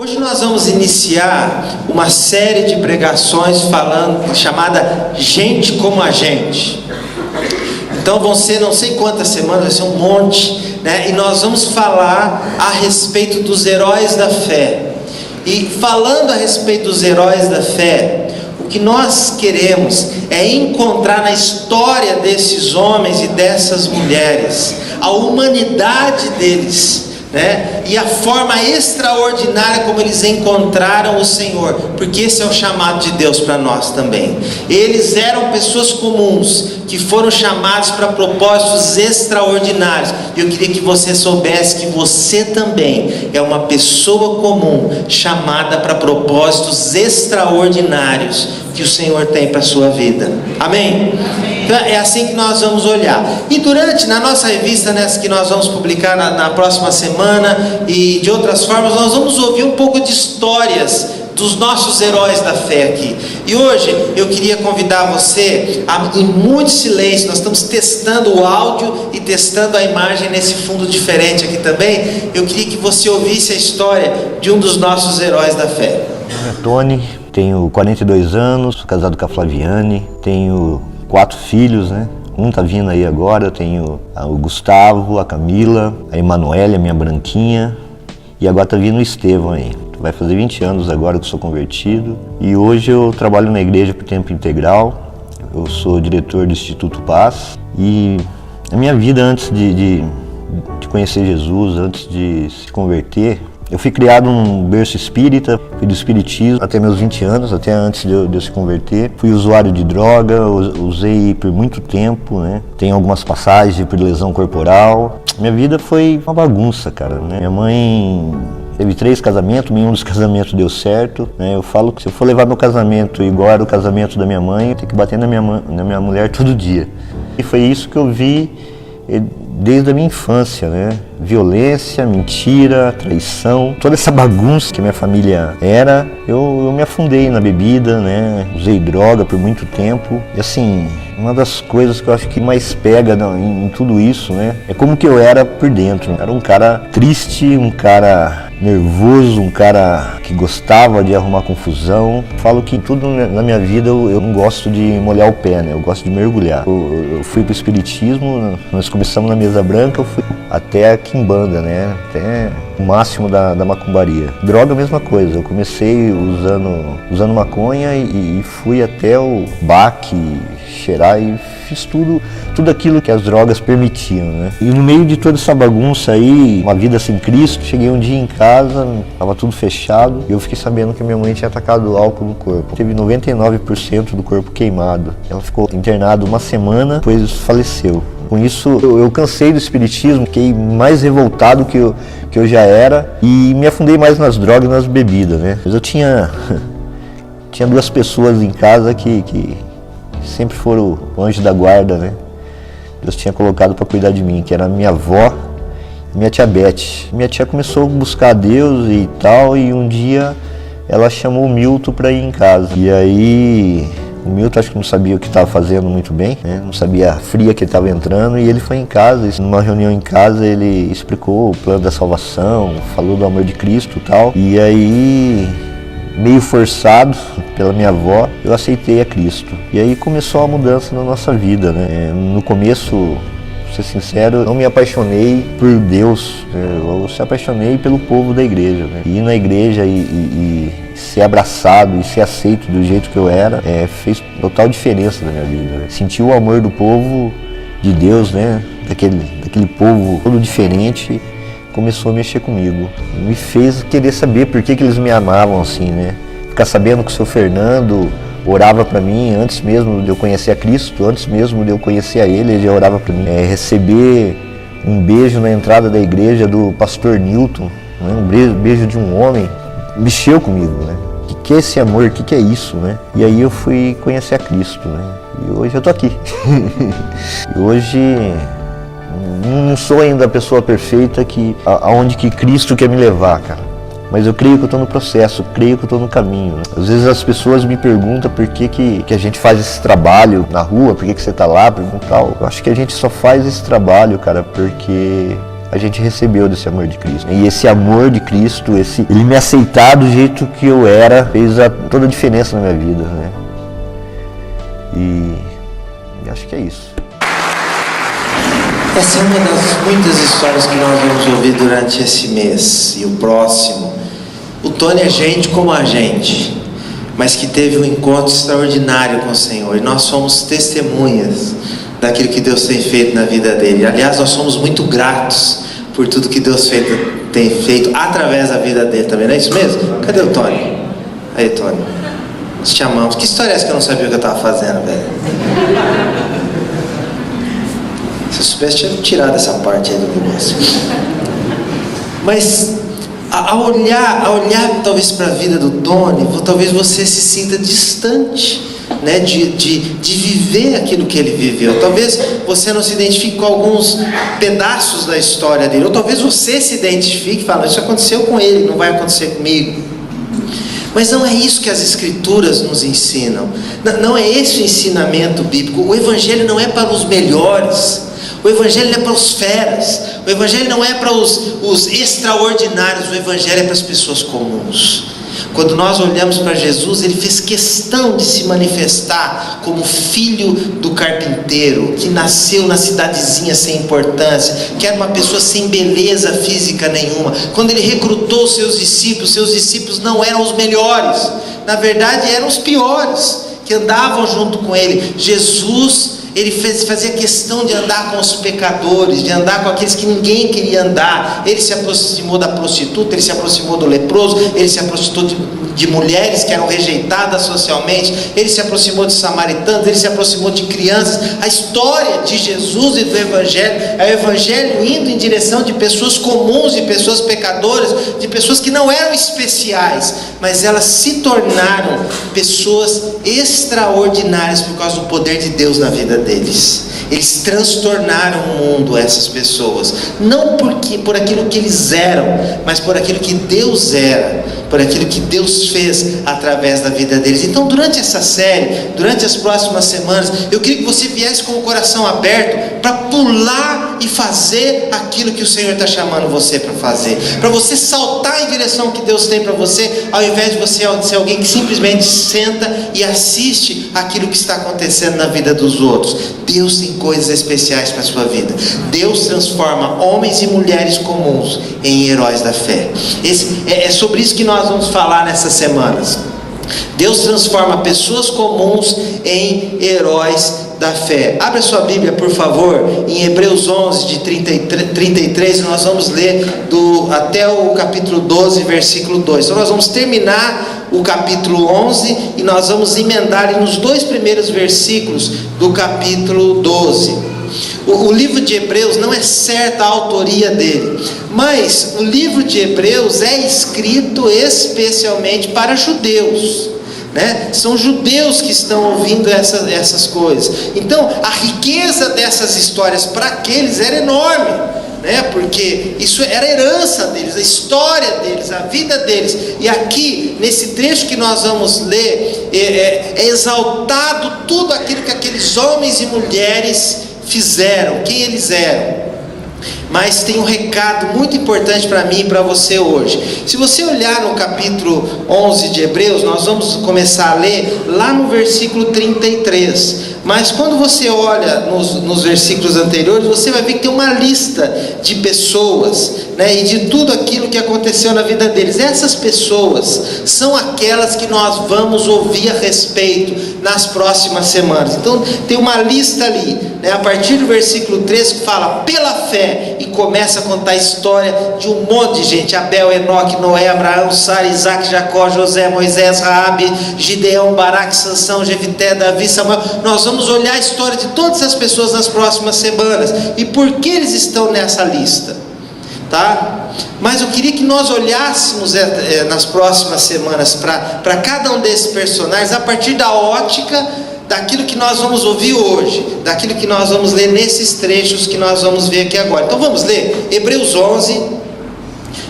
Hoje nós vamos iniciar uma série de pregações chamada Gente como a Gente. Então vão ser não sei quantas semanas, vai ser um monte, né? E nós vamos falar a respeito dos heróis da fé. E falando a respeito dos heróis da fé, o que nós queremos é encontrar na história desses homens e dessas mulheres a humanidade deles, né? E a forma extraordinária como eles encontraram o Senhor, porque esse é o chamado de Deus para nós também. Eles eram pessoas comuns que foram chamados para propósitos extraordinários. E eu queria que você soubesse que você também é uma pessoa comum chamada para propósitos extraordinários que o Senhor tem para a sua vida. Amém? Então é assim que nós vamos olhar. E na nossa revista, nessa que nós vamos publicar na próxima semana, e de outras formas, nós vamos ouvir um pouco de histórias dos nossos heróis da fé aqui. E hoje eu queria convidar você em muito silêncio. Nós estamos testando o áudio e testando a imagem nesse fundo diferente aqui também. Eu queria que você ouvisse a história de um dos nossos heróis da fé. Meu nome é Tony, tenho 42 anos, sou casado com a Flaviane, tenho 4 filhos, né? Um tá vindo aí agora, eu tenho o Gustavo, a Camila, a Emanuele, a minha branquinha, e agora tá vindo o Estevão aí. Vai fazer 20 anos agora que eu sou convertido, e hoje eu trabalho na igreja por tempo integral. Eu sou diretor do Instituto Paz, e a minha vida antes de conhecer Jesus, antes de se converter, eu fui criado num berço espírita, fui do espiritismo até meus 20 anos, até antes de eu se converter. Fui usuário de droga, usei por muito tempo, né? Tem algumas passagens de lesão corporal. Minha vida foi uma bagunça, cara, né? Minha mãe teve 3 casamentos, nenhum dos casamentos deu certo, né? Eu falo que se eu for levar meu casamento igual era o casamento da minha mãe, eu tenho que bater na minha mulher todo dia. E foi isso que eu vi desde a minha infância, né? Violência, mentira, traição, toda essa bagunça que minha família era, eu me afundei na bebida, né? Usei droga por muito tempo. E assim, uma das coisas que eu acho que mais pega em tudo isso, né? É como que eu era por dentro. Era um cara triste, um cara nervoso, um cara que gostava de arrumar confusão. Falo que tudo na minha vida eu não gosto de molhar o pé, né? Eu gosto de mergulhar. Eu fui pro espiritismo, nós começamos na mesa branca, eu fui até a quimbanda, né? Até o máximo da macumbaria. Droga, a mesma coisa. Eu comecei usando maconha e fui até o baque, cheirar, e fiz tudo aquilo que as drogas permitiam, né? E no meio de toda essa bagunça aí, uma vida sem Cristo, cheguei um dia em casa, tava tudo fechado, e eu fiquei sabendo que minha mãe tinha atacado álcool no corpo. Teve 99% do corpo queimado. Ela ficou internada uma semana, depois faleceu. Com isso, eu cansei do espiritismo, fiquei mais revoltado que eu já era, e me afundei mais nas drogas e nas bebidas, né? Mas eu tinha 2 pessoas em casa que sempre foram o anjo da guarda, né? Deus tinha colocado para cuidar de mim, que era minha avó e minha tia Beth. Minha tia começou a buscar a Deus e tal, e um dia ela chamou o Milton para ir em casa. E aí o Milton acho que não sabia o que estava fazendo muito bem, né? Não sabia a fria que ele estava entrando, e ele foi em casa. E numa reunião em casa ele explicou o plano da salvação, falou do amor de Cristo e tal. E aí, meio forçado pela minha avó, eu aceitei a Cristo. E aí começou a mudança na nossa vida, né? No começo, pra ser sincero, eu não me apaixonei por Deus, eu se apaixonei pelo povo da igreja, né? Ir na igreja e ser abraçado e ser aceito do jeito que eu era, fez total diferença na minha vida, né? Sentir o amor do povo de Deus, né? Daquele povo todo diferente, começou a mexer comigo. Me fez querer saber por que eles me amavam assim, né? Ficar sabendo que o seu Fernando orava para mim antes mesmo de eu conhecer a Cristo, antes mesmo de eu conhecer a ele já orava para mim. Receber um beijo na entrada da igreja do pastor Newton, né? Um beijo de um homem, mexeu comigo, né? O que é esse amor? O que é isso, né? E aí eu fui conhecer a Cristo, né? E hoje eu tô aqui. E hoje não sou ainda a pessoa perfeita aonde que Cristo quer me levar, cara. Mas eu creio que eu estou no processo, creio que eu estou no caminho, né? Às vezes as pessoas me perguntam por que a gente faz esse trabalho na rua, por que você está lá, tal. Eu acho que a gente só faz esse trabalho, cara, porque a gente recebeu desse amor de Cristo. E esse amor de Cristo, ele me aceitar do jeito que eu era, fez toda a diferença na minha vida, né? E acho que é isso. Essa é uma das muitas histórias que nós vamos ouvir durante esse mês e o próximo. O Tony é gente como a gente, mas que teve um encontro extraordinário com o Senhor. E nós somos testemunhas daquilo que Deus tem feito na vida dele. Aliás, nós somos muito gratos por tudo que Deus tem feito através da vida dele também. Não é isso mesmo? Cadê o Tony? Aí, Tony. Nós te amamos. Que história é essa que eu não sabia o que eu estava fazendo, velho? Se eu soubesse, tinha tirado essa parte aí do negócio. Mas ao olhar talvez para a vida do Tony, talvez você se sinta distante, né, de viver aquilo que ele viveu. Talvez você não se identifique com alguns pedaços da história dele, ou talvez você se identifique e fale: isso aconteceu com ele, não vai acontecer comigo. Mas não é isso que as Escrituras nos ensinam. Não é esse o ensinamento bíblico. O Evangelho não é para os melhores. O Evangelho não é para os feras. O Evangelho não é para os extraordinários. O Evangelho é para as pessoas comuns. Quando nós olhamos para Jesus, ele fez questão de se manifestar como filho do carpinteiro, que nasceu na cidadezinha sem importância, que era uma pessoa sem beleza física nenhuma. Quando ele recrutou seus discípulos não eram os melhores, na verdade eram os piores, que andavam junto com ele. Jesus, ele fazia questão de andar com os pecadores, de andar com aqueles que ninguém queria andar. Ele se aproximou da prostituta, ele se aproximou do leproso, ele se aproximou de mulheres que eram rejeitadas socialmente, ele se aproximou de samaritanos, ele se aproximou de crianças. A história de Jesus e do Evangelho é o Evangelho indo em direção de pessoas comuns, de pessoas pecadoras, de pessoas que não eram especiais, mas elas se tornaram pessoas extraordinárias por causa do poder de Deus na vida deles. Eles transtornaram o mundo, essas pessoas, não por aquilo que eles eram, mas por aquilo que Deus era, por aquilo que Deus fez através da vida deles. Então, durante essa série, durante as próximas semanas, eu queria que você viesse com o coração aberto para pular e fazer aquilo que o Senhor está chamando você para fazer, para você saltar em direção ao que Deus tem para você, ao invés de você ser alguém que simplesmente senta e assiste aquilo que está acontecendo na vida dos outros. Deus tem coisas especiais para a sua vida. Deus transforma homens e mulheres comuns em heróis da fé. É sobre isso que nós vamos falar nessas semanas. Deus transforma pessoas comuns em heróis da fé. Abra sua Bíblia, por favor, em Hebreus 11, de 33, nós vamos ler até o capítulo 12, versículo 2. Então nós vamos terminar o capítulo 11 e nós vamos emendar nos dois primeiros versículos do capítulo 12. O livro de Hebreus não é certa a autoria dele, mas o livro de Hebreus é escrito especialmente para judeus, né? São judeus que estão ouvindo essas coisas. Então a riqueza dessas histórias para aqueles era enorme, né? Porque isso era a herança deles, a história deles, a vida deles. E aqui nesse trecho que nós vamos ler é exaltado tudo aquilo que aqueles homens e mulheres fizeram, quem eles eram. Mas tem um recado muito importante para mim e para você hoje. Se você olhar no capítulo 11 de Hebreus, nós vamos começar a ler lá no versículo 33. Mas quando você olha nos versículos anteriores, você vai ver que tem uma lista de pessoas, né, e de tudo aquilo que aconteceu na vida deles. Essas pessoas são aquelas que nós vamos ouvir a respeito nas próximas semanas. Então tem uma lista ali, né, a partir do versículo 3, que fala pela fé, e começa a contar a história de um monte de gente: Abel, Enoque, Noé, Abraão, Sara, Isaac, Jacó, José, Moisés, Raabe, Gideão, Baraque, Sansão, Jefité, Davi, Samuel. Nós vamos olhar a história de todas as pessoas nas próximas semanas e por que eles estão nessa lista, tá? Mas eu queria que nós olhássemos nas próximas semanas para cada um desses personagens a partir da ótica daquilo que nós vamos ouvir hoje, daquilo que nós vamos ler nesses trechos que nós vamos ver aqui agora. Então vamos ler Hebreus 11,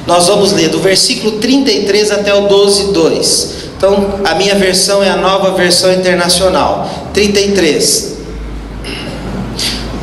nós vamos ler do versículo 33 até o 12:2. Então a minha versão é a Nova Versão Internacional. 33.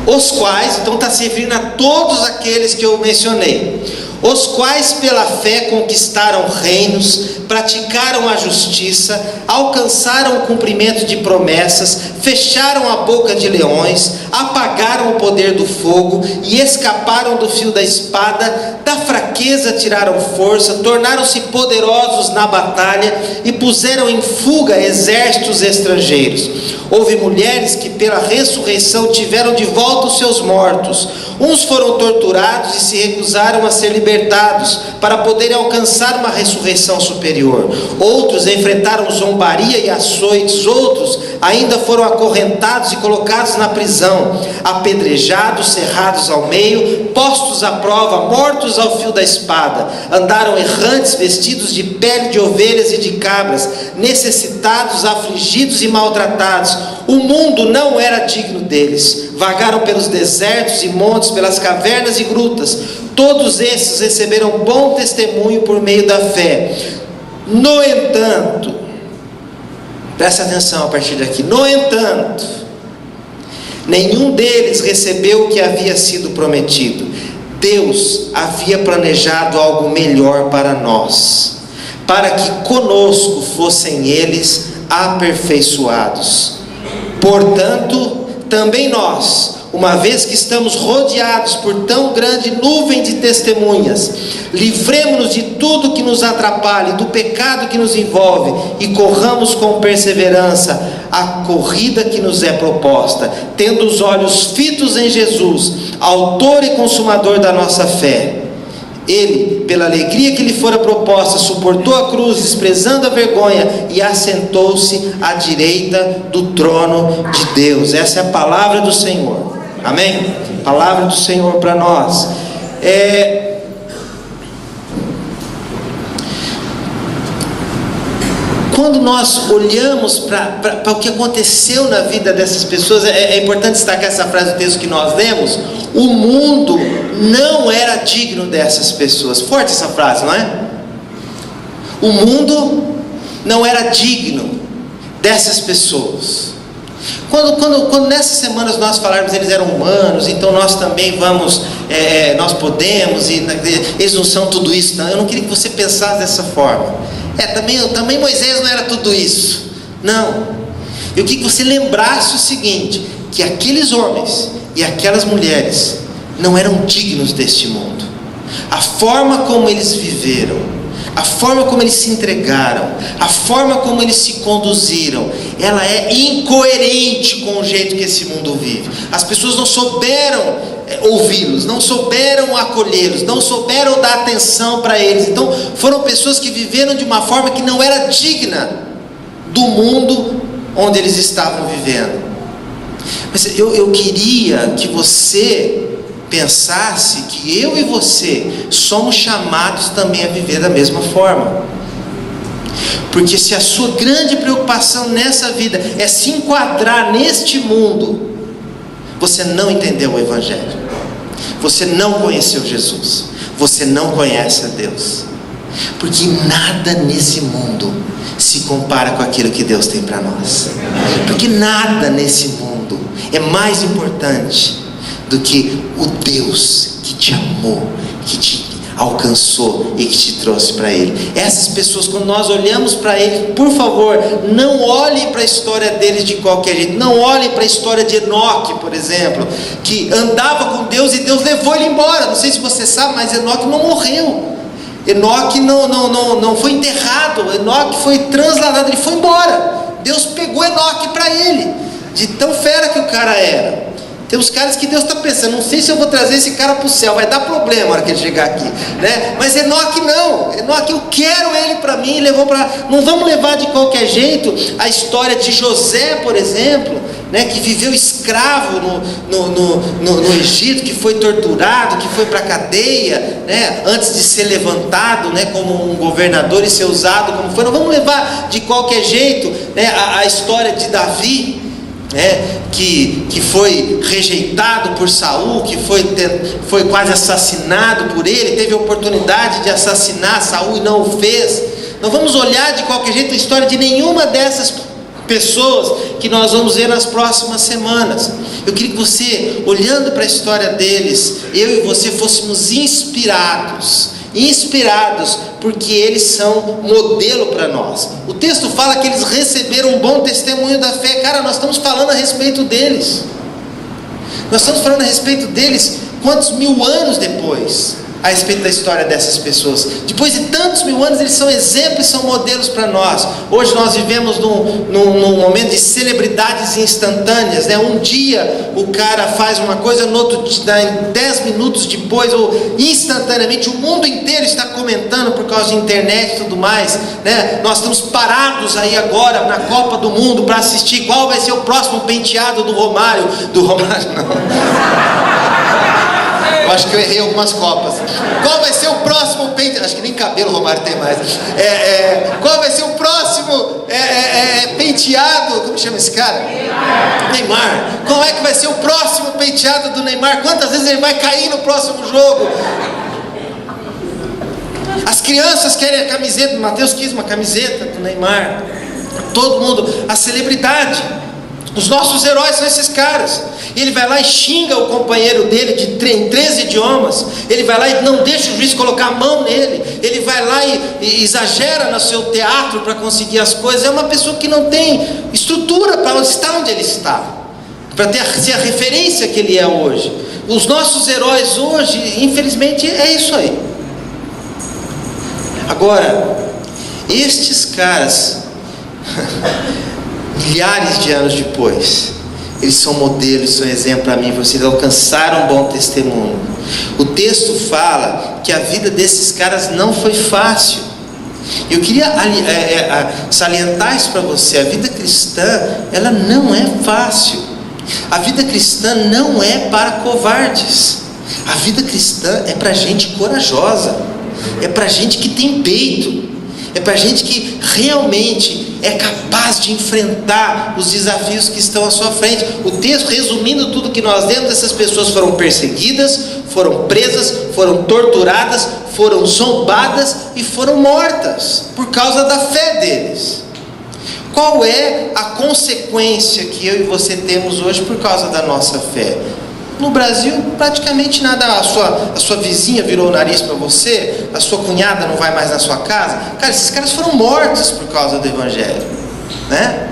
os quais, então está se referindo a todos aqueles que eu mencionei, os quais pela fé conquistaram reinos, praticaram a justiça, alcançaram o cumprimento de promessas, fecharam a boca de leões, apagaram o poder do fogo e escaparam do fio da espada, da fraqueza tiraram força, tornaram-se poderosos na batalha e puseram em fuga exércitos estrangeiros. Houve mulheres que pela ressurreição tiveram de volta os seus mortos. Uns foram torturados e se recusaram a ser libertados para poderem alcançar uma ressurreição superior. Outros enfrentaram zombaria e açoites. Outros ainda foram acorrentados e colocados na prisão, apedrejados, cerrados ao meio, postos à prova, mortos ao fio da espada. Andaram errantes, vestidos de pele de ovelhas e de cabras, necessitados, afligidos e maltratados. O mundo não era digno deles. Vagaram pelos desertos e montes, pelas cavernas e grutas. Todos esses receberam bom testemunho por meio da fé. No entanto, presta atenção a partir daqui. No entanto, nenhum deles recebeu o que havia sido prometido. Deus havia planejado algo melhor para nós, para que conosco fossem eles aperfeiçoados. Portanto, também nós, uma vez que estamos rodeados por tão grande nuvem de testemunhas, livremo-nos de tudo que nos atrapalhe, do pecado que nos envolve, e corramos com perseverança a corrida que nos é proposta, tendo os olhos fitos em Jesus, autor e consumador da nossa fé. Ele, pela alegria que lhe fora proposta, suportou a cruz, desprezando a vergonha, e assentou-se à direita do trono de Deus. Essa é a palavra do Senhor. Amém? Palavra do Senhor para nós. Quando nós olhamos para o que aconteceu na vida dessas pessoas, é importante destacar essa frase do texto que nós lemos: o mundo não era digno dessas pessoas. Forte essa frase, não é? O mundo não era digno dessas pessoas. Quando nessas semanas nós falarmos eles eram humanos, então nós também vamos, nós podemos, e eles não são tudo isso, não. Eu não queria que você pensasse dessa forma. Também Moisés não era tudo isso, não. Eu queria que você lembrasse o seguinte: que aqueles homens e aquelas mulheres não eram dignos deste mundo. A forma como eles viveram, a forma como eles se entregaram, a forma como eles se conduziram, ela é incoerente com o jeito que esse mundo vive. As pessoas não souberam ouvi-los, não souberam acolhê-los, não souberam dar atenção para eles. Então foram pessoas que viveram de uma forma que não era digna do mundo onde eles estavam vivendo. Mas eu queria que você pensasse que eu e você somos chamados também a viver da mesma forma. Porque se a sua grande preocupação nessa vida é se enquadrar neste mundo, você não entendeu o Evangelho, você não conheceu Jesus, você não conhece a Deus. Porque nada nesse mundo se compara com aquilo que Deus tem para nós. Porque nada nesse mundo é mais importante do que o Deus que te amou, que te alcançou e que te trouxe para Ele. Essas pessoas, quando nós olhamos para Ele, por favor, não olhem para a história deles de qualquer jeito. Não olhem para a história de Enoque, por exemplo, que andava com Deus e Deus levou ele embora. Não sei se você sabe, mas Enoque não morreu. Enoque não foi enterrado. Enoque foi transladado, ele foi embora. Deus pegou Enoque para ele, de tão fera que o cara era. Tem uns caras que Deus está pensando: não sei se eu vou trazer esse cara para o céu, vai dar problema na hora que ele chegar aqui, né? Mas Enoque não. Enoque, eu quero ele para mim. Levou para. Não vamos levar de qualquer jeito a história de José, por exemplo, né? Que viveu escravo no Egito, que foi torturado, que foi para a cadeia, né? Antes de ser levantado, né? Como um governador e ser usado como foi. Não vamos levar de qualquer jeito, né? A história de Davi, que foi rejeitado por Saul, que foi quase assassinado por ele, teve a oportunidade de assassinar Saul e não o fez. Não vamos olhar de qualquer jeito a história de nenhuma dessas pessoas que nós vamos ver nas próximas semanas. Eu queria que você, olhando para a história deles, eu e você fôssemos inspirados, porque eles são modelo para nós. O texto fala que eles receberam um bom testemunho da fé. Cara, nós estamos falando a respeito deles. Nós estamos falando a respeito deles quantos mil anos depois? A respeito da história dessas pessoas. Depois de tantos mil anos, eles são exemplos, são modelos para nós. Hoje nós vivemos num momento de celebridades instantâneas, né? Um dia o cara faz uma coisa, no outro, 10 minutos depois, ou instantaneamente, o mundo inteiro está comentando por causa de internet e tudo mais, né? Nós estamos parados aí agora na Copa do Mundo para assistir qual vai ser o próximo penteado do Romário. Do Romário não. Eu acho que eu errei algumas copas. Qual vai ser o próximo penteado? Acho que nem cabelo o Romário tem mais. Qual vai ser o próximo penteado? Como chama esse cara? Neymar. Qual é que vai ser o próximo penteado do Neymar? Quantas vezes ele vai cair no próximo jogo? As crianças querem a camiseta. O Mateus quis uma camiseta do Neymar. Todo mundo. A celebridade. Os nossos heróis são esses caras. E ele vai lá e xinga o companheiro dele em 13 idiomas. Ele vai lá e não deixa o juiz colocar a mão nele. Ele vai lá e exagera no seu teatro para conseguir as coisas. É uma pessoa que não tem estrutura para estar onde ele está, para ser a referência que ele é hoje. Os nossos heróis hoje, infelizmente, é isso aí. Agora, estes caras milhares de anos depois, eles são modelos, são exemplo para mim e você. Eles alcançaram um bom testemunho. O texto fala que a vida desses caras não foi fácil. Eu queria salientar isso para você. A vida cristã, ela não é fácil. A vida cristã não é para covardes. A vida cristã é para gente corajosa, é para gente que tem peito, é para gente que realmente é capaz de enfrentar os desafios que estão à sua frente. O texto, resumindo tudo que nós lemos, essas pessoas foram perseguidas, foram presas, foram torturadas, foram zombadas e foram mortas por causa da fé deles. Qual é a consequência que eu e você temos hoje por causa da nossa fé? No Brasil, praticamente nada. A sua vizinha virou o nariz para você, a sua cunhada não vai mais na sua casa. Cara, esses caras foram mortos por causa do Evangelho, né?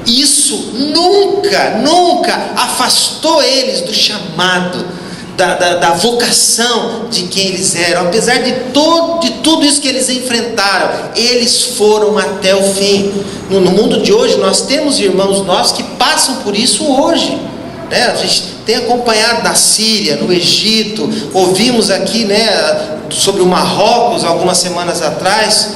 Isso nunca afastou eles do chamado, da vocação de quem eles eram. Apesar de tudo isso que eles enfrentaram, eles foram até o fim. No mundo de hoje, nós temos irmãos nossos que passam por isso hoje. A gente tem acompanhado na Síria, no Egito, ouvimos aqui, sobre o Marrocos algumas semanas atrás,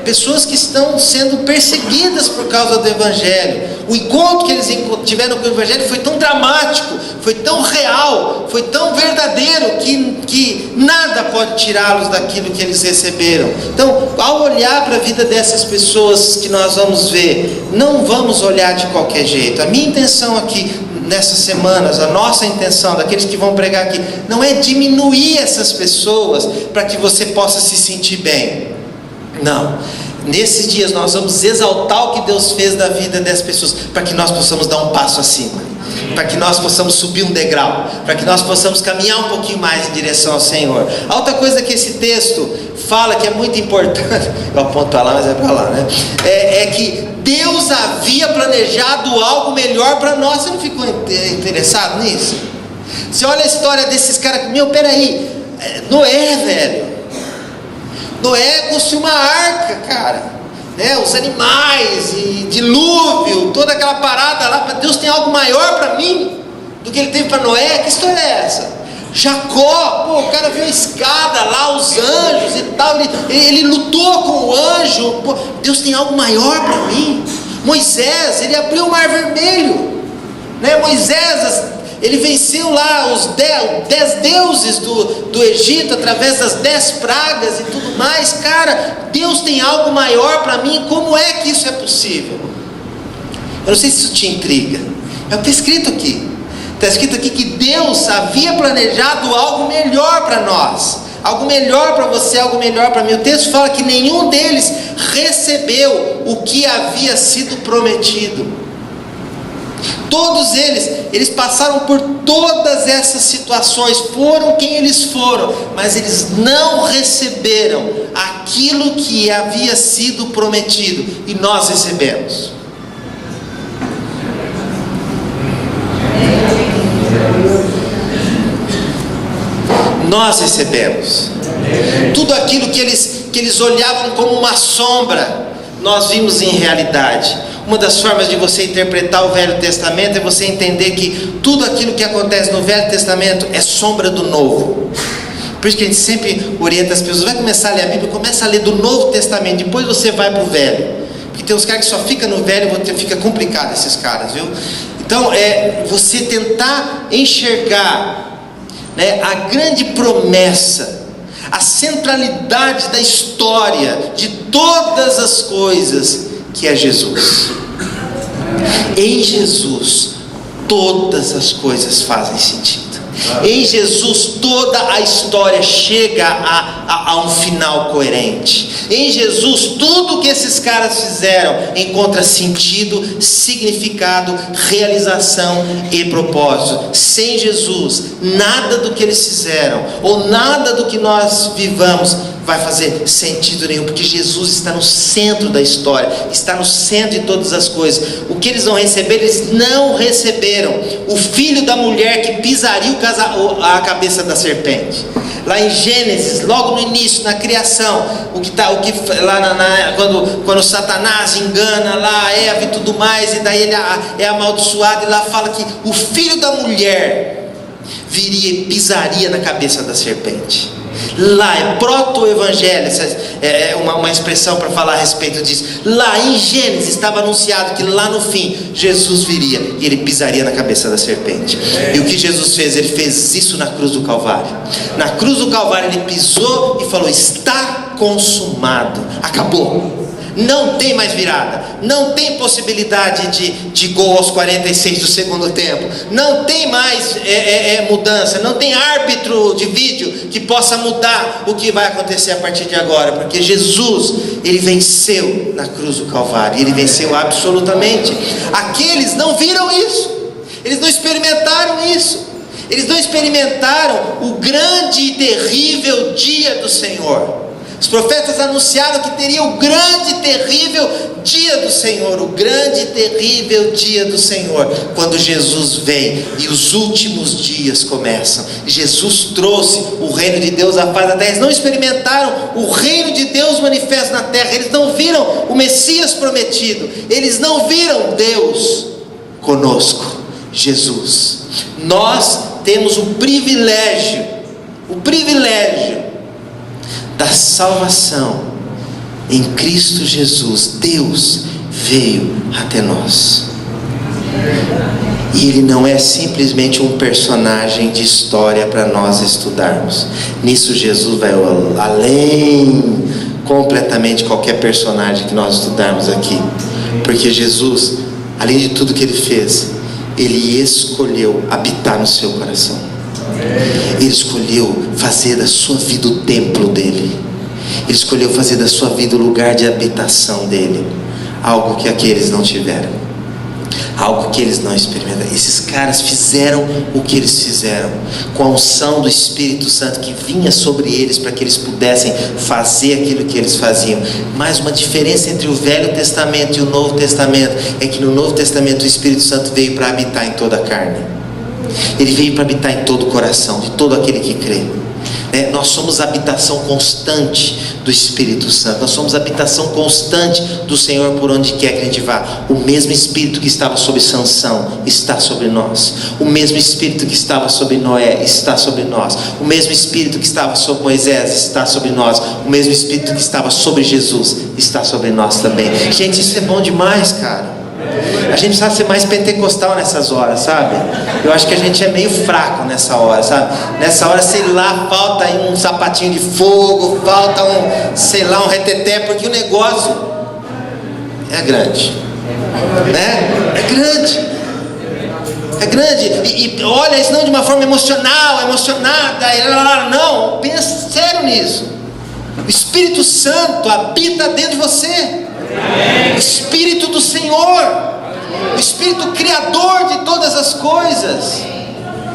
pessoas que estão sendo perseguidas por causa do Evangelho. O encontro que eles tiveram com o Evangelho foi tão dramático, foi tão real, foi tão verdadeiro, que nada pode tirá-los daquilo que eles receberam. Então, ao olhar para a vida dessas pessoas que nós vamos ver, não vamos olhar de qualquer jeito. A minha intenção aqui nessas semanas, a nossa intenção, daqueles que vão pregar aqui, não é diminuir essas pessoas para que você possa se sentir bem. Não. Nesses dias nós vamos exaltar o que Deus fez da vida dessas pessoas, para que nós possamos dar um passo acima, para que nós possamos subir um degrau, para que nós possamos caminhar um pouquinho mais em direção ao Senhor. A outra coisa que esse texto fala, que é muito importante, eu aponto para lá, mas é para lá, né? É que Deus havia planejado algo melhor para nós. Você não ficou interessado nisso? Você olha a história desses caras, peraí, Noé, velho. Noé construiu uma arca, cara, os animais, e dilúvio, toda aquela parada lá. Deus tem algo maior para mim do que ele teve para Noé. Que história é essa? Jacó, o cara viu a escada lá, os anjos e tal, ele lutou com o anjo. Deus tem algo maior para mim. Moisés, ele abriu o mar vermelho, Moisés, ele venceu lá os 10 deuses do Egito, através das 10 pragas e tudo mais. Cara, Deus tem algo maior para mim. Como é que isso é possível? Eu não sei se isso te intriga. É o que está escrito aqui. Está escrito aqui que Deus havia planejado algo melhor para nós. algo melhor para você, algo melhor para mim. O texto fala que nenhum deles recebeu o que havia sido prometido. Todos eles passaram por todas essas situações, foram quem eles foram, mas eles não receberam aquilo que havia sido prometido, e nós recebemos. Nós recebemos tudo aquilo que eles olhavam como uma sombra, nós vimos em realidade. Uma das formas de você interpretar o Velho Testamento é você entender que tudo aquilo que acontece no Velho Testamento é sombra do Novo. Por isso que a gente sempre orienta as pessoas: vai começar a ler a Bíblia, começa a ler do Novo Testamento, depois você vai para o Velho, porque tem uns caras que só ficam no Velho, fica complicado esses caras, viu? Então é você tentar enxergar, né, a grande promessa, a centralidade da história de todas as coisas, que é Jesus. Em Jesus todas as coisas fazem sentido. Em Jesus toda a história chega a um final coerente. Em Jesus tudo que esses caras fizeram encontra sentido, significado, realização e propósito. Sem Jesus nada do que eles fizeram ou nada do que nós vivamos vai fazer sentido nenhum, porque Jesus está no centro da história, está no centro de todas as coisas. O que eles vão receber, eles não receberam. O filho da mulher que pisaria a cabeça da serpente. Lá em Gênesis, logo no início, na criação, quando Satanás engana lá a Eva e tudo mais, e daí ele é amaldiçoado, e lá fala que o filho da mulher viria e pisaria na cabeça da serpente. Lá é proto-evangelho, é uma expressão para falar a respeito disso. Lá em Gênesis estava anunciado que lá no fim Jesus viria e ele pisaria na cabeça da serpente. E o que Jesus fez? Ele fez isso na cruz do Calvário. Na cruz do Calvário ele pisou e falou: está consumado, acabou. Não tem mais virada, não tem possibilidade de gol aos 46 do segundo tempo, não tem mais mudança, não tem árbitro de vídeo que possa mudar o que vai acontecer a partir de agora, porque Jesus, ele venceu na cruz do Calvário, ele venceu absolutamente. Aqueles não viram isso, eles não experimentaram isso, eles não experimentaram o grande e terrível dia do Senhor. Os profetas anunciaram que teria o grande e terrível dia do Senhor, o grande e terrível dia do Senhor, quando Jesus vem e os últimos dias começam. Jesus trouxe o reino de Deus à face da terra. Eles não experimentaram o reino de Deus manifesto na terra, eles não viram o Messias prometido, eles não viram Deus conosco, Jesus. Nós temos o privilégio da salvação em Cristo Jesus. Deus veio até nós, e Ele não é simplesmente um personagem de história para nós estudarmos. Nisso Jesus vai além completamente qualquer personagem que nós estudarmos aqui, porque Jesus, além de tudo que Ele fez, Ele escolheu habitar no seu coração. Ele escolheu fazer da sua vida o templo dele. Ele escolheu fazer da sua vida o lugar de habitação dele. Algo que aqueles não tiveram, algo que eles não experimentaram. Esses caras fizeram o que eles fizeram com a unção do Espírito Santo que vinha sobre eles para que eles pudessem fazer aquilo que eles faziam. Mas uma diferença entre o Velho Testamento e o Novo Testamento é que no Novo Testamento o Espírito Santo veio para habitar em toda a carne. Ele veio para habitar em todo o coração de todo aquele que crê. Nós somos habitação constante do Espírito Santo. Nós somos habitação constante do Senhor por onde quer que a gente vá. O mesmo Espírito que estava sobre Sansão está sobre nós. O mesmo Espírito que estava sobre Noé está sobre nós. O mesmo Espírito que estava sobre Moisés está sobre nós. O mesmo Espírito que estava sobre Jesus está sobre nós também. Gente, isso é bom demais, cara. A gente precisa ser mais pentecostal nessas horas, sabe? Eu acho que a gente é meio fraco nessa hora, sabe? Nessa hora, sei lá, falta aí um sapatinho de fogo, falta um reteté, porque o negócio é grande, né? É grande. é grande, e olha isso não de uma forma emocionada, não, pensa sério nisso. O Espírito Santo habita dentro de você. O Espírito do Senhor, o Espírito Criador de todas as coisas,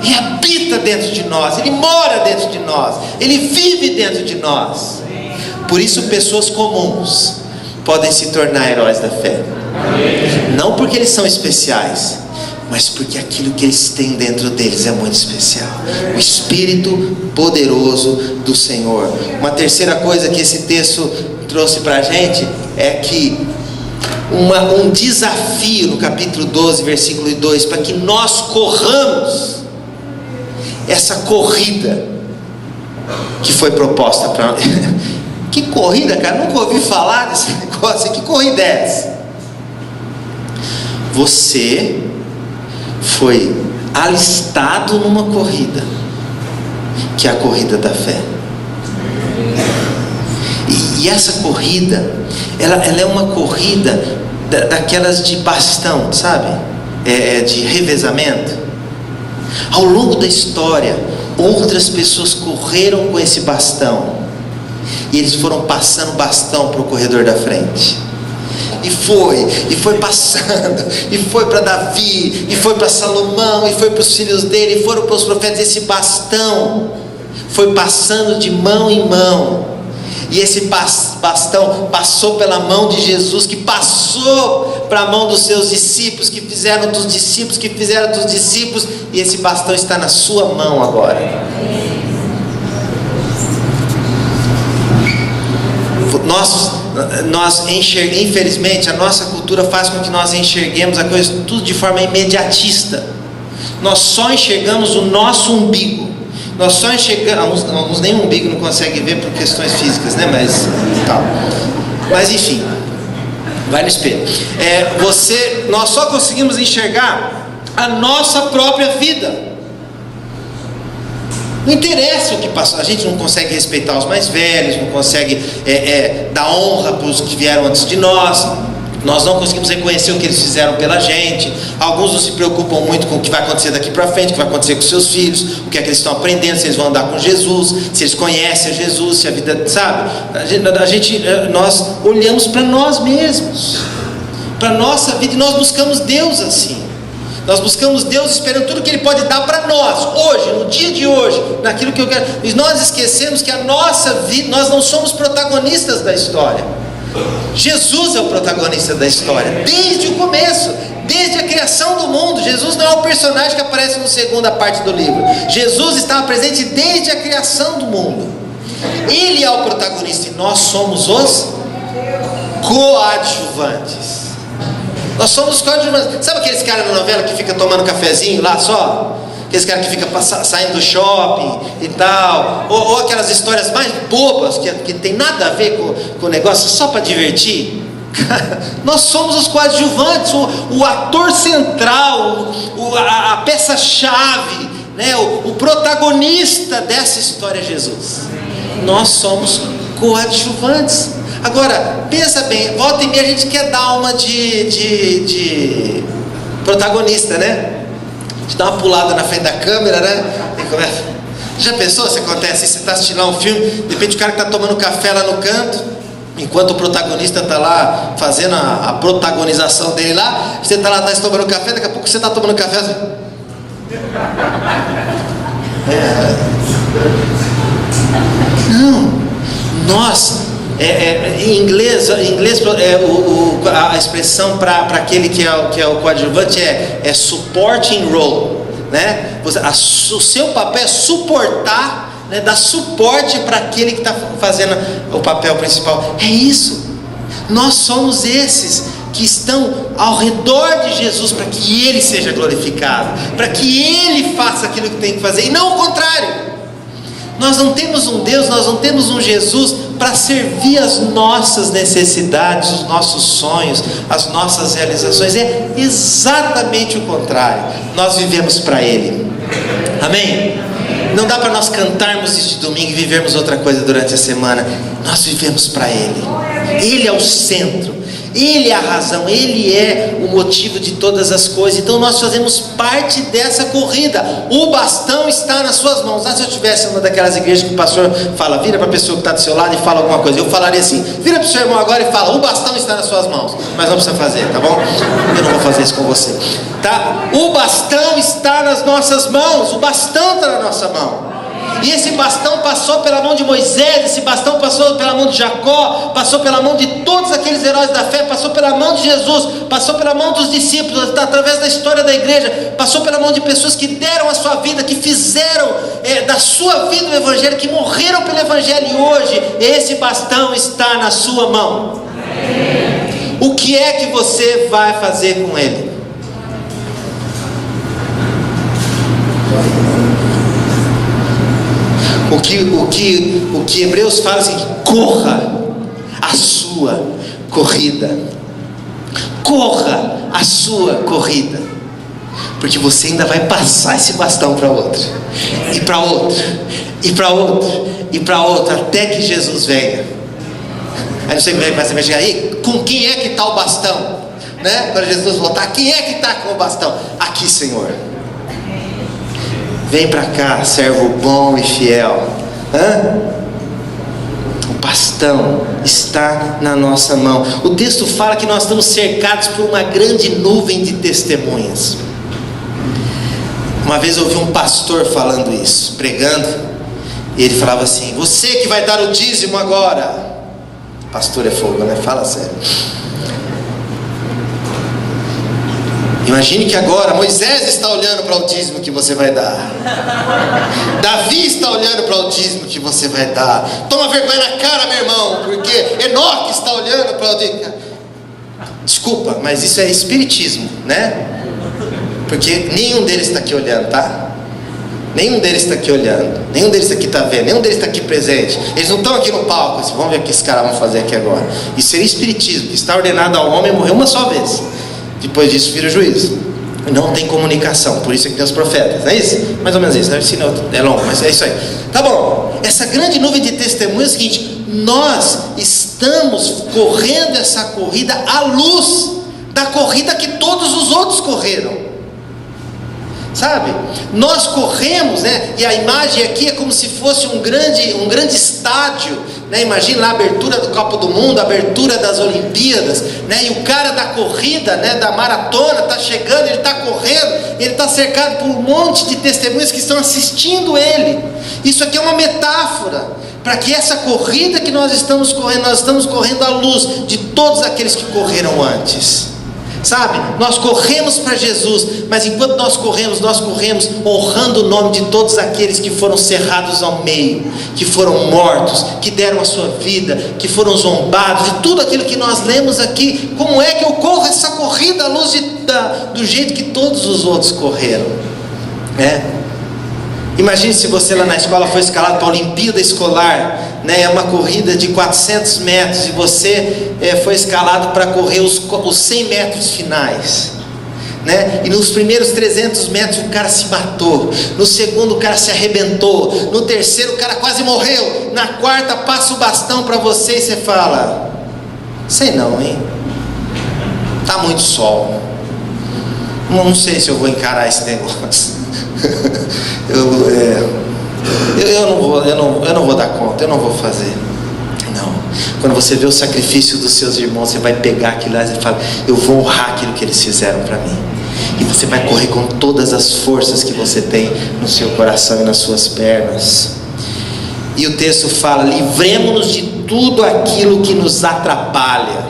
e habita dentro de nós, Ele mora dentro de nós, Ele vive dentro de nós. Por isso pessoas comuns podem se tornar heróis da fé. Não porque eles são especiais, mas porque aquilo que eles têm dentro deles é muito especial. O Espírito poderoso do Senhor. Uma terceira coisa que esse texto trouxe para a gente é que um desafio no capítulo 12, versículo 2, para que nós corramos essa corrida que foi proposta para nós. Que corrida, cara? Nunca ouvi falar desse negócio. Que corrida é essa? Você foi alistado numa corrida, que é a corrida da fé. E essa corrida, ela é uma corrida daquelas de bastão, sabe? De revezamento. Ao longo da história, outras pessoas correram com esse bastão, e eles foram passando o bastão para o corredor da frente. E foi passando, e foi para Davi, e foi para Salomão, e foi para os filhos dele, e foram para os profetas. Esse bastão foi passando de mão em mão, e esse bastão passou pela mão de Jesus, que passou para a mão dos seus discípulos, que fizeram dos discípulos, que fizeram dos discípulos, e esse bastão está na sua mão agora. Infelizmente, a nossa cultura faz com que nós enxerguemos a coisa tudo de forma imediatista. Nós só enxergamos o nosso umbigo. Nós só enxergamos, alguns nem umbigo não conseguem ver por questões físicas, né? Mas enfim, vai no espelho. Nós só conseguimos enxergar a nossa própria vida. Não interessa o que passou, a gente não consegue respeitar os mais velhos, não consegue dar honra para os que vieram antes de nós. Nós não conseguimos reconhecer o que eles fizeram pela gente. Alguns não se preocupam muito com o que vai acontecer daqui para frente, o que vai acontecer com seus filhos, o que é que eles estão aprendendo, se eles vão andar com Jesus, se eles conhecem a Jesus, se a vida, sabe? Nós olhamos para nós mesmos, para a nossa vida, e nós buscamos Deus assim. Nós buscamos Deus esperando tudo que Ele pode dar para nós, hoje, no dia de hoje, naquilo que eu quero. E nós esquecemos que a nossa vida, nós não somos protagonistas da história. Jesus é o protagonista da história, desde o começo, desde a criação do mundo. Jesus não é o personagem que aparece na segunda parte do livro. Jesus estava presente desde a criação do mundo. Ele é o protagonista e nós somos os coadjuvantes. Nós somos coadjuvantes. Sabe aqueles caras na novela que fica tomando cafezinho lá só? Aqueles caras que ficam saindo do shopping e tal, ou aquelas histórias mais bobas que tem nada a ver com o negócio, só para divertir. Nós somos os coadjuvantes, o ator central, a peça-chave, né? o protagonista dessa história é Jesus. Nós somos coadjuvantes. Agora, pensa bem, volta e meia a gente quer dar uma de protagonista, né? A gente dá uma pulada na frente da câmera, né? Já pensou se acontece? Você está assistindo lá um filme, de repente o cara que está tomando café lá no canto, enquanto o protagonista está lá fazendo a protagonização dele lá, você está lá atrás tomando café, daqui a pouco você está tomando café assim. Não, nós, em inglês a expressão para aquele que é o coadjuvante é supporting role, né? O seu papel é suportar, né? Dar suporte para aquele que está fazendo o papel principal. É isso. Nós somos esses que estão ao redor de Jesus para que Ele seja glorificado, para que Ele faça aquilo que tem que fazer, e não o contrário. Nós não temos um Deus, nós não temos um Jesus para servir as nossas necessidades, os nossos sonhos, as nossas realizações. É exatamente o contrário. Nós vivemos para Ele. Amém? Não dá para nós cantarmos este domingo e vivermos outra coisa durante a semana. Nós vivemos para Ele. Ele é o centro. Ele é a razão, Ele é o motivo de todas as coisas. Então nós fazemos parte dessa corrida. O bastão está nas suas mãos. Se eu tivesse uma daquelas igrejas que o pastor fala, vira para a pessoa que está do seu lado e fala alguma coisa, eu falaria assim, vira para o seu irmão agora e fala, o bastão está nas suas mãos. Mas não precisa fazer, tá bom? Eu não vou fazer isso com você, tá? O bastão está nas nossas mãos. O bastão está na nossa mão. E esse bastão passou pela mão de Moisés, esse bastão passou pela mão de Jacó, passou pela mão de todos aqueles heróis da fé, passou pela mão de Jesus, passou pela mão dos discípulos, através da história da igreja, passou pela mão de pessoas que deram a sua vida, que fizeram da sua vida o evangelho, que morreram pelo evangelho, e hoje esse bastão está na sua mão. O que é que você vai fazer com ele? O que Hebreus fala assim, corra a sua corrida. Corra a sua corrida. Porque você ainda vai passar esse bastão para outro. E para outro. E para outro. E para outro. Até que Jesus venha. Aí você vai chegar aí, com quem é que está o bastão? Né? Quando Jesus voltar, quem é que está com o bastão? Aqui, Senhor. Vem para cá, servo bom e fiel. O bastão está na nossa mão. O texto fala que nós estamos cercados por uma grande nuvem de testemunhas. Uma vez eu ouvi um pastor falando isso, pregando, e ele falava assim, você que vai dar o dízimo agora. Pastor é fogo, né? Fala sério. Imagine que agora Moisés está olhando para o dízimo que você vai dar. Davi está olhando para o dízimo que você vai dar. Toma vergonha na cara, meu irmão, porque Enoque está olhando para o dízimo. Desculpa, mas isso é espiritismo, né? Porque nenhum deles está aqui olhando, tá? Nenhum deles está aqui olhando. Nenhum deles aqui está vendo. Nenhum deles está aqui presente. Eles não estão aqui no palco. Vamos ver o que esses caras vão fazer aqui agora. Isso seria espiritismo, que está ordenado ao homem morrer uma só vez. Depois disso vira juízo. Não tem comunicação, por isso é que tem os profetas, não é isso? Mais ou menos isso, é longo, mas é isso aí. Tá bom, essa grande nuvem de testemunhas é o seguinte, nós estamos correndo essa corrida à luz da corrida que todos os outros correram. Sabe? Nós corremos, né? E a imagem aqui é como se fosse um grande estádio, né? Imagina lá a abertura do Copa do Mundo, a abertura das Olimpíadas, né? E o cara da corrida, né? Da maratona, está chegando, ele está correndo, ele está cercado por um monte de testemunhas que estão assistindo ele. Isso aqui é uma metáfora para que essa corrida que nós estamos correndo à luz de todos aqueles que correram antes. Sabe, nós corremos para Jesus, mas enquanto nós corremos honrando o nome de todos aqueles que foram cerrados ao meio, que foram mortos, que deram a sua vida, que foram zombados, e tudo aquilo que nós lemos aqui. Como é que eu corro essa corrida à luz do jeito que todos os outros correram? Imagine se você lá na escola foi escalado para a Olimpíada Escolar, né? É uma corrida de 400 metros e você foi escalado para correr os 100 metros finais, né? E nos primeiros 300 metros o cara se matou, no segundo o cara se arrebentou, no terceiro o cara quase morreu, na quarta passa o bastão para você e você fala, sei não, hein? Tá muito sol, não sei se eu vou encarar esse negócio. Eu não vou dar conta, eu não vou fazer. Não. Quando você vê o sacrifício dos seus irmãos, você vai pegar aquilo lá e fala, eu vou honrar aquilo que eles fizeram para mim. E você vai correr com todas as forças que você tem no seu coração e nas suas pernas. E o texto fala, livremos-nos de tudo aquilo que nos atrapalha.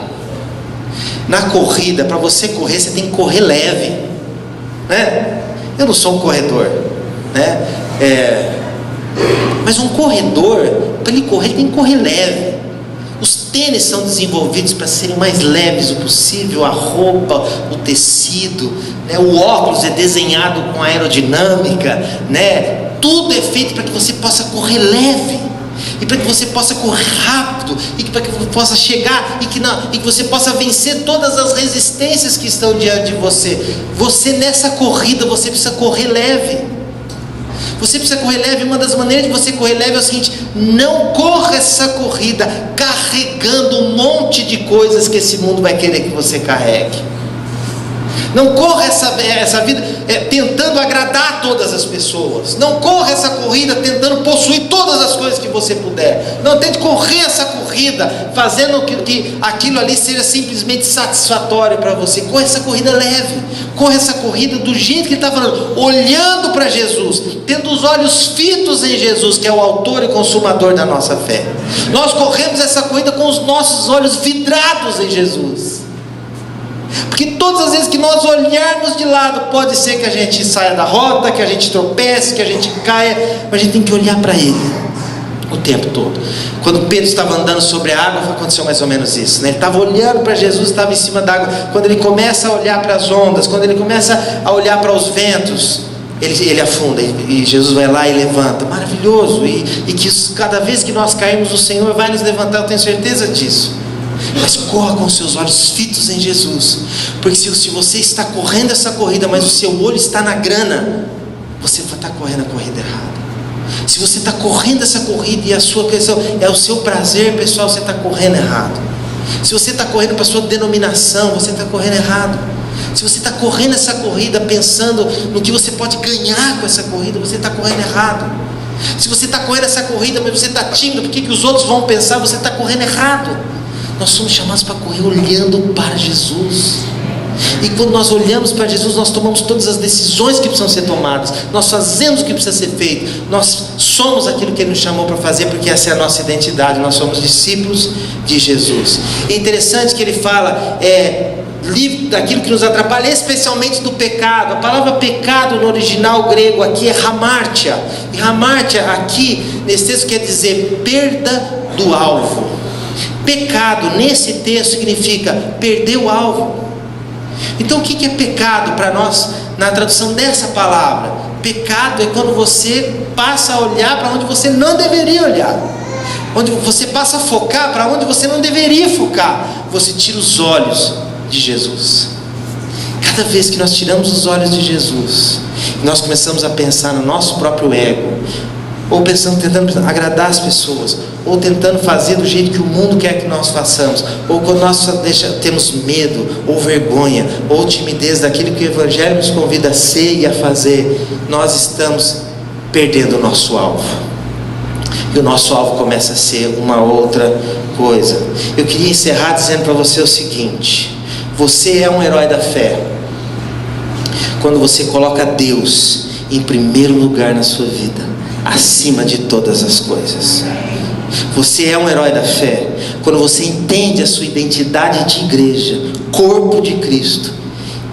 Na corrida, para você correr, você tem que correr leve, né? Eu não sou um corredor, né? Mas um corredor, para ele correr, ele tem que correr leve. Os tênis são desenvolvidos para serem mais leves o possível, a roupa, o tecido, né? O óculos é desenhado com aerodinâmica, né? Tudo é feito para que você possa correr leve, e para que você possa correr rápido, e para que você possa chegar, e que você possa vencer todas as resistências que estão diante de você. Você nessa corrida, você precisa correr leve. Você precisa correr leve. Uma das maneiras de você correr leve é o seguinte: não corra essa corrida carregando um monte de coisas que esse mundo vai querer que você carregue. Não corra essa vida tentando agradar todas as pessoas. Não corra essa corrida tentando possuir todas as coisas que você puder. Não tente correr essa corrida fazendo que aquilo ali seja simplesmente satisfatório para você. Corra essa corrida leve. Corra essa corrida do jeito que ele está falando, olhando para Jesus, tendo os olhos fitos em Jesus, que é o autor e consumador da nossa fé. Nós corremos essa corrida com os nossos olhos vidrados em Jesus. Porque todas as vezes que nós olharmos de lado, pode ser que a gente saia da rota, que a gente tropece, que a gente caia, mas a gente tem que olhar para Ele o tempo todo. Quando Pedro estava andando sobre a água, aconteceu mais ou menos isso, né? Ele estava olhando para Jesus, estava em cima da água. Quando ele começa a olhar para as ondas, quando ele começa a olhar para os ventos, ele afunda, e Jesus vai lá e levanta. Maravilhoso. E que cada vez que nós cairmos, o Senhor vai nos levantar, eu tenho certeza disso. Mas corra com seus olhos fitos em Jesus, porque se você está correndo essa corrida, mas o seu olho está na grana, você vai estar correndo a corrida errada. Se você está correndo essa corrida e a sua questão é o seu prazer pessoal, você está correndo errado. Se você está correndo para a sua denominação, você está correndo errado. Se você está correndo essa corrida pensando no que você pode ganhar com essa corrida, você está correndo errado. Se você está correndo essa corrida, mas você está tímido, porque que os outros vão pensar, você está correndo errado. Nós somos chamados para correr olhando para Jesus. E quando nós olhamos para Jesus, nós tomamos todas as decisões que precisam ser tomadas. Nós fazemos o que precisa ser feito. Nós somos aquilo que Ele nos chamou para fazer, porque essa é a nossa identidade. Nós somos discípulos de Jesus. É interessante que Ele fala livre daquilo que nos atrapalha, especialmente do pecado. A palavra pecado no original grego aqui é hamartia. E hamartia aqui nesse texto quer dizer perda do alvo. Pecado nesse texto significa perder o alvo. Então o que é pecado para nós na tradução dessa palavra? Pecado é quando você passa a olhar para onde você não deveria olhar, onde você passa a focar para onde você não deveria focar. Você tira os olhos de Jesus. Cada vez que nós tiramos os olhos de Jesus, nós começamos a pensar no nosso próprio ego, ou tentando agradar as pessoas, ou tentando fazer do jeito que o mundo quer que nós façamos, ou quando nós temos medo, ou vergonha, ou timidez daquilo que o Evangelho nos convida a ser e a fazer, nós estamos perdendo o nosso alvo. E o nosso alvo começa a ser uma outra coisa. Eu queria encerrar dizendo para você o seguinte: você é um herói da fé quando você coloca Deus em primeiro lugar na sua vida, acima de todas as coisas. Você é um herói da fé quando você entende a sua identidade de igreja, corpo de Cristo,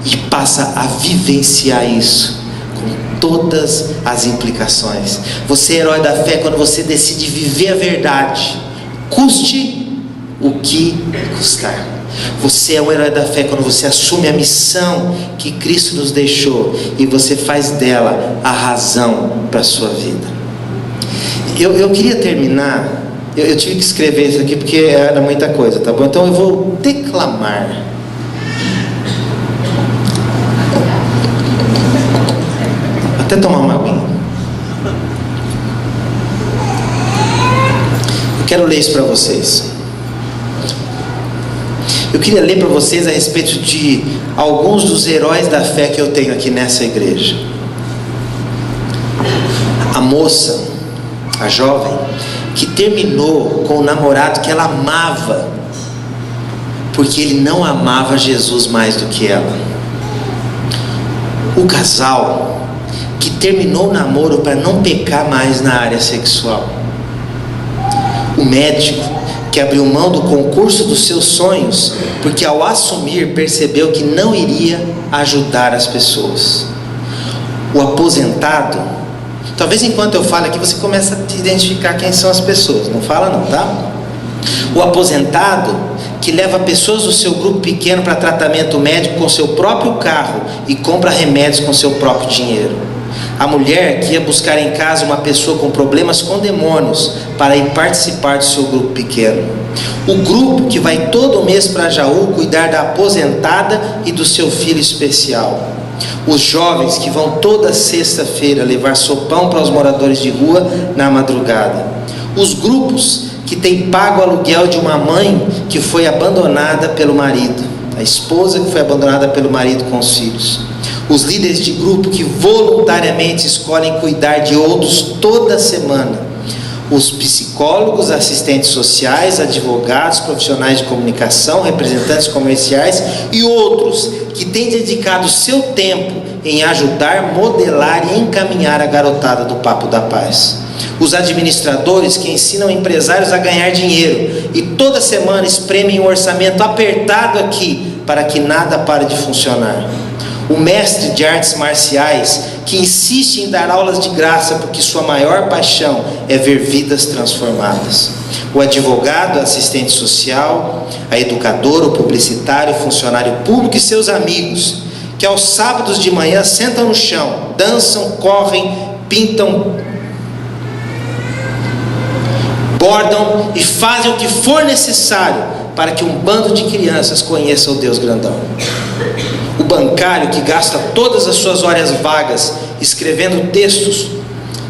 e passa a vivenciar isso com todas as implicações. Você é herói da fé quando você decide viver a verdade, custe o que custar. Você é um herói da fé quando você assume a missão que Cristo nos deixou e você faz dela a razão para a sua vida. Eu queria terminar. Eu tive que escrever isso aqui porque era muita coisa, tá bom? Então eu vou declamar. Até tomar uma aguinha. Eu quero ler isso para vocês. Eu queria ler para vocês a respeito de alguns dos heróis da fé que eu tenho aqui nessa igreja. A moça, a jovem, que terminou com o namorado que ela amava, porque ele não amava Jesus mais do que ela. O casal que terminou o namoro para não pecar mais na área sexual. O médico que abriu mão do concurso dos seus sonhos, porque ao assumir percebeu que não iria ajudar as pessoas. O aposentado, talvez enquanto eu falo aqui você comece a identificar quem são as pessoas, não fala não, tá? O aposentado que leva pessoas do seu grupo pequeno para tratamento médico com seu próprio carro e compra remédios com seu próprio dinheiro. A mulher que ia buscar em casa uma pessoa com problemas com demônios para ir participar do seu grupo pequeno. O grupo que vai todo mês para Jaú cuidar da aposentada e do seu filho especial. Os jovens que vão toda sexta-feira levar sopão para os moradores de rua na madrugada. Os grupos que têm pago o aluguel de uma mãe que foi abandonada pelo marido, a esposa que foi abandonada pelo marido com os filhos. Os líderes de grupo que voluntariamente escolhem cuidar de outros toda semana. Os psicólogos, assistentes sociais, advogados, profissionais de comunicação, representantes comerciais e outros que têm dedicado seu tempo em ajudar, modelar e encaminhar a garotada do Papo da Paz. Os administradores que ensinam empresários a ganhar dinheiro e toda semana espremem um orçamento apertado aqui para que nada pare de funcionar. O mestre de artes marciais que insiste em dar aulas de graça porque sua maior paixão é ver vidas transformadas. O advogado, assistente social, a educadora, o publicitário, o funcionário público e seus amigos, que aos sábados de manhã sentam no chão, dançam, correm, pintam, bordam e fazem o que for necessário para que um bando de crianças conheça o Deus grandão. O bancário que gasta todas as suas horas vagas escrevendo textos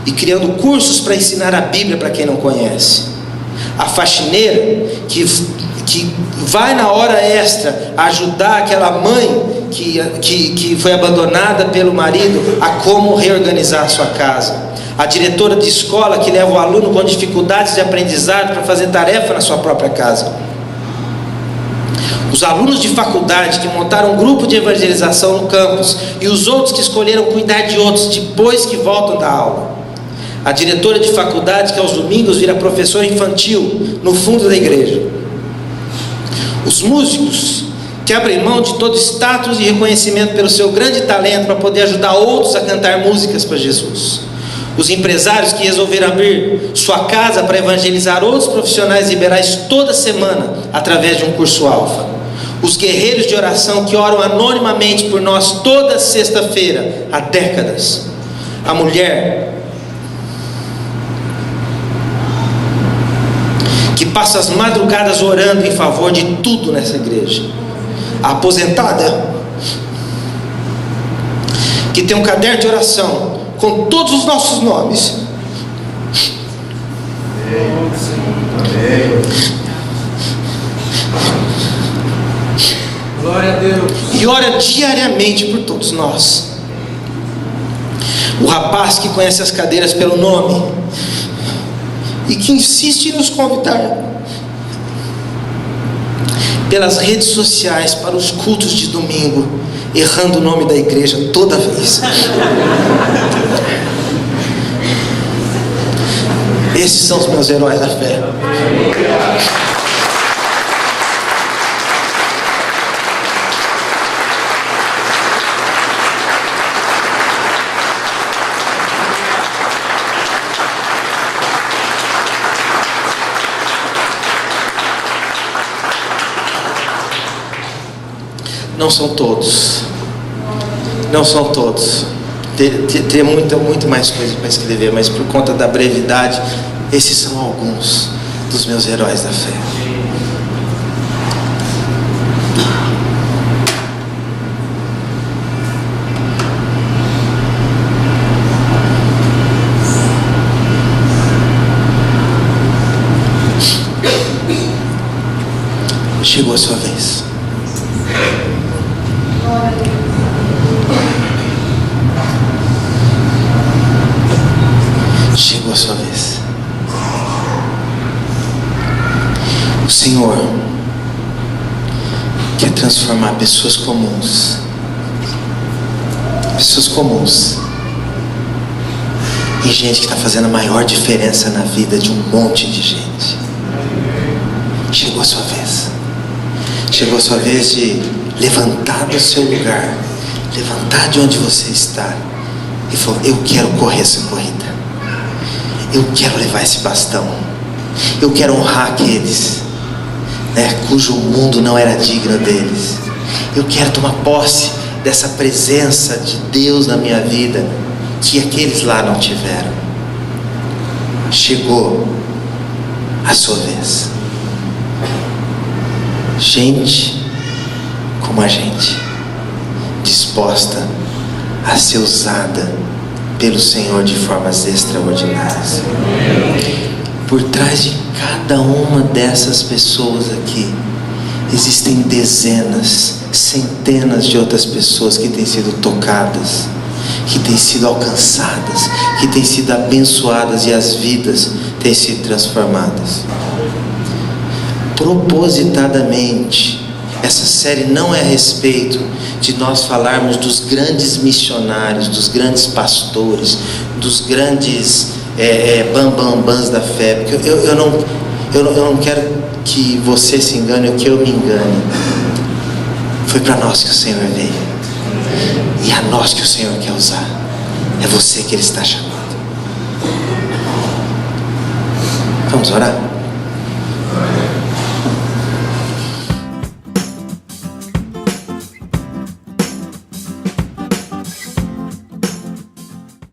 e criando cursos para ensinar a Bíblia para quem não conhece. A faxineira que vai na hora extra ajudar aquela mãe que foi abandonada pelo marido a como reorganizar a sua casa. A diretora de escola que leva o aluno com dificuldades de aprendizado para fazer tarefa na sua própria casa. Os alunos de faculdade que montaram um grupo de evangelização no campus e os outros que escolheram cuidar de outros depois que voltam da aula. A diretora de faculdade que aos domingos vira professora infantil no fundo da igreja. Os músicos que abrem mão de todo status e reconhecimento pelo seu grande talento para poder ajudar outros a cantar músicas para Jesus. Os empresários que resolveram abrir sua casa para evangelizar outros profissionais liberais toda semana através de um curso alfa. Os guerreiros de oração que oram anonimamente por nós toda sexta-feira há décadas. A mulher que passa as madrugadas orando em favor de tudo nessa igreja. A aposentada que tem um caderno de oração com todos os nossos nomes. Glória a Deus. E ora diariamente por todos nós. O rapaz que conhece as cadeiras pelo nome e que insiste em nos convidar pelas redes sociais para os cultos de domingo, errando o nome da igreja toda vez. Esses são os meus heróis da fé. Não são todos. Não são todos. Teria muito mais coisa para escrever, mas por conta da brevidade, esses são alguns dos meus heróis da fé. Chegou a sua vez. Chegou a sua vez. O Senhor quer transformar pessoas comuns em gente que está fazendo a maior diferença na vida de um monte de gente. Chegou a sua vez. Chegou a sua vez de levantar do seu lugar, levantar de onde você está e falar: eu quero correr essa corrida, eu quero levar esse bastão, eu quero honrar aqueles cujo mundo não era digno deles. Eu quero tomar posse dessa presença de Deus na minha vida que aqueles lá não tiveram. Chegou a sua vez. Gente como a gente, disposta a ser usada pelo Senhor de formas extraordinárias. Por trás de cada uma dessas pessoas aqui, existem dezenas, centenas de outras pessoas que têm sido tocadas, que têm sido alcançadas, que têm sido abençoadas e as vidas têm sido transformadas. Propositadamente, essa série não é a respeito de nós falarmos dos grandes missionários, dos grandes pastores, dos grandes bambambãs da fé, porque eu não quero que você se engane ou que eu me engane. Foi para nós que o Senhor veio, e é a nós que o Senhor quer usar. É você que Ele está chamando. Vamos orar?